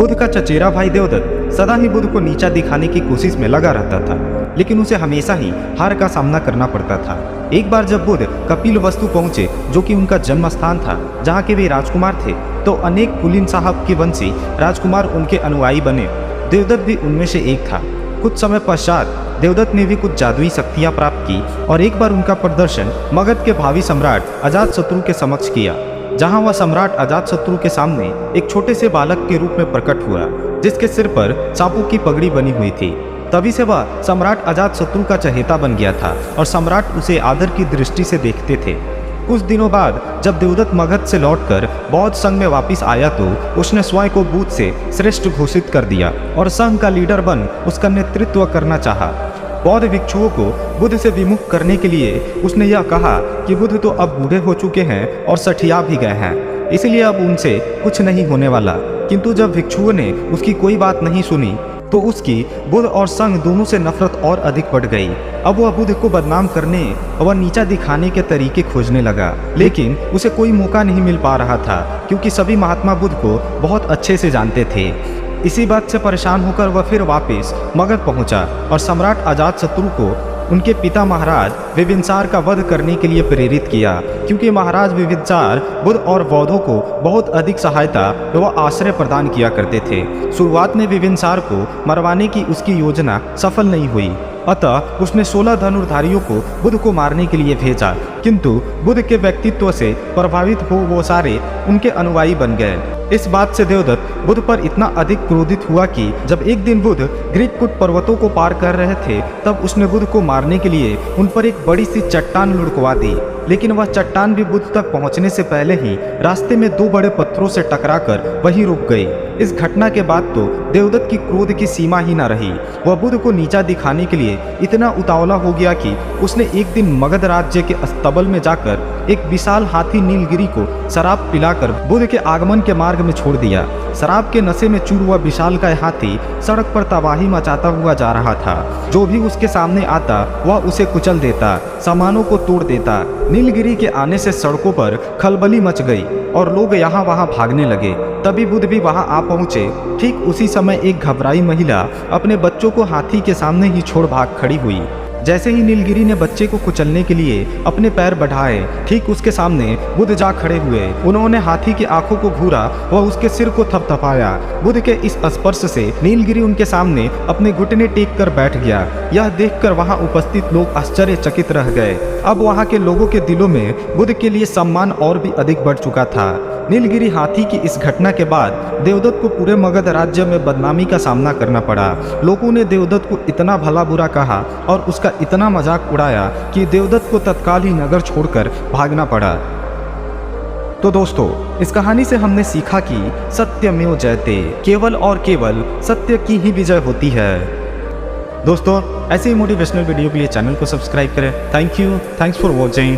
बुध का चचेरा भाई देवदत्त सदा ही बुध को नीचा दिखाने की कोशिश में लगा रहता था, लेकिन उसे हमेशा ही हार का सामना करना पड़ता था। एक बार जब बुध कपिल वस्तु पहुंचे, जो कि उनका जन्म स्थान था, जहाँ के वे राजकुमार थे, तो अनेक कुलीन साहब के वंशी राजकुमार उनके अनुयायी बने। देवदत्त भी उनमें से एक था। कुछ समय पश्चात देवदत्त ने भी कुछ जादुई शक्तियां प्राप्त की और एक बार उनका प्रदर्शन मगध के भावी सम्राट अजातशत्रु के समक्ष किया, जहां वह सम्राट अजातशत्रु के सामने एक छोटे से बालक के रूप में प्रकट हुआ, जिसके सिर पर सांपों की पगड़ी बनी हुई थी। तभी से वह सम्राट अजातशत्रु का चहेता बन गया था और सम्राट उसे आदर की दृष्टि से देखते थे। कुछ दिनों बाद जब देवदत्त मगध से लौटकर बौद्ध संघ में वापस आया, तो उसने स्वयं को बुद्ध से श्रेष्ठ घोषित कर दिया और संघ का लीडर बन उसका नेतृत्व करना चाहा। बौद्ध भिक्षुओं को बुद्ध से विमुख करने के लिए उसने यह कहा कि बुद्ध तो अब बूढ़े हो चुके हैं और सठिया भी गए हैं, इसलिए अब उनसे कुछ नहीं होने वाला। किंतु जब भिक्षुओं ने उसकी कोई बात नहीं सुनी, तो उसकी बुद्ध और संघ दोनों से नफरत और अधिक बढ़ गई। अब वह बुद्ध को बदनाम करने व नीचा दिखाने के तरीके खोजने लगा, लेकिन उसे कोई मौका नहीं मिल पा रहा था, क्योंकि सभी महात्मा बुद्ध को बहुत अच्छे से जानते थे। इसी बात से परेशान होकर वह फिर वापस मगध पहुंचा और सम्राट अजातशत्रु को उनके पिता महाराज विभिनसार का वध करने के लिए प्रेरित किया, क्योंकि महाराज विभिनसार बुद्ध और बौद्धों को बहुत अधिक सहायता व आश्रय प्रदान किया करते थे। शुरुआत में विभिनसार को मरवाने की उसकी योजना सफल नहीं हुई, अतः उसने 16 धनुर्धारियों को बुद्ध को मारने के लिए भेजा, किंतु बुद्ध के व्यक्तित्व से प्रभावित हो वो सारे उनके अनुयायी बन गए। इस बात से देवदत्त बुद्ध पर इतना अधिक क्रोधित हुआ कि जब एक दिन बुद्ध ग्रीककुट पर्वतों को पार कर रहे थे, तब उसने बुद्ध को मारने के लिए उन पर एक बड़ी सी चट्टान लुढ़कवा दी। लेकिन वह चट्टान भी बुद्ध तक पहुंचने से पहले ही रास्ते में 2 बड़े पत्थरों से टकराकर वहीं रुक गई। इस घटना के बाद तो देवदत्त की क्रोध की सीमा ही न रही। वह बुद्ध को नीचा दिखाने के लिए इतना उतावला हो गया कि उसने एक दिन मगध राज्य के अस्तबल में जाकर एक विशाल हाथी नीलगिरी को शराब पिलाकर बुद्ध के आगमन के मार्ग में छोड़ दिया। शराब के नशे में चूर हुआ विशालकाय हाथी सड़क पर तबाही मचाता हुआ जा रहा था। जो भी उसके सामने आता वह उसे कुचल देता, सामानों को तोड़ देता। नीलगिरी के आने से सड़कों पर खलबली मच गई और लोग यहाँ वहाँ भागने लगे। तभी बुद्ध भी वहाँ आ पहुँचे। ठीक उसी समय एक घबराई महिला अपने बच्चों को हाथी के सामने ही छोड़ भाग खड़ी हुई। जैसे ही नीलगिरी ने बच्चे को कुचलने के लिए अपने पैर बढ़ाए, ठीक उसके सामने बुद्ध जा खड़े हुए। उन्होंने हाथी की आंखों को घूरा व उसके सिर को थपथपाया। बुद्ध के इस स्पर्श से नीलगिरी उनके सामने अपने घुटने टेक कर बैठ गया। यह देखकर वहां उपस्थित लोग आश्चर्यचकित रह गए। अब वहां के लोगों के दिलों में बुद्ध के लिए सम्मान और भी अधिक बढ़ चुका था। नीलगिरी हाथी की इस घटना के बाद देवदत्त को पूरे मगध राज्य में बदनामी का सामना करना पड़ा। लोगों ने देवदत्त को इतना भला बुरा कहा और उसका इतना मजाक उड़ाया कि देवदत्त को तत्काल ही नगर छोड़कर भागना पड़ा। तो दोस्तों, इस कहानी से हमने सीखा कि सत्यमेव जयते, केवल और केवल सत्य की ही विजय होती है। दोस्तों, ऐसे ही मोटिवेशनल वीडियो के लिए चैनल को सब्सक्राइब करें। Thank you, thanks for watching.